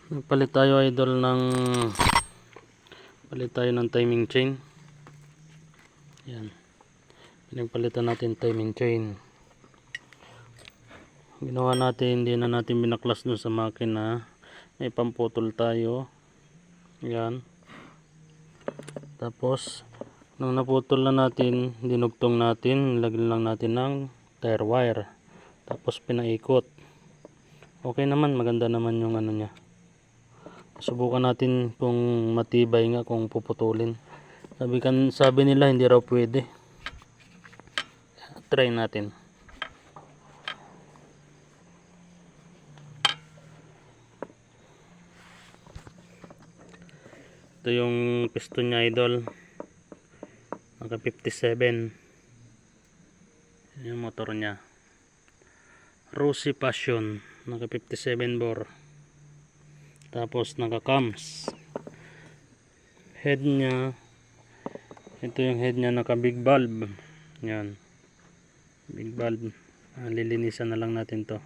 Palit tayo idol ng timing chain. Yan. Pinagpalitan natin timing chain. Ginawa natin, hindi na natin binaklas dun sa makina. May pamputol tayo. Yan. Tapos nung naputol na natin, dinugtong natin, lagyan lang natin ng tire wire. Tapos pinaikot. Okay naman, maganda naman yung ano niya. Subukan natin kung matibay nga kung puputulin. Sabi nila hindi raw pwede. Try natin. Ito yung piston niya idol. Naka 57. Yung motor niya. Rosy Passion. Naka 57 bore. Tapos naka cams. Head niya. Ito yung head niya, naka big valve. Yan. Big valve. Lilinisan na lang natin to.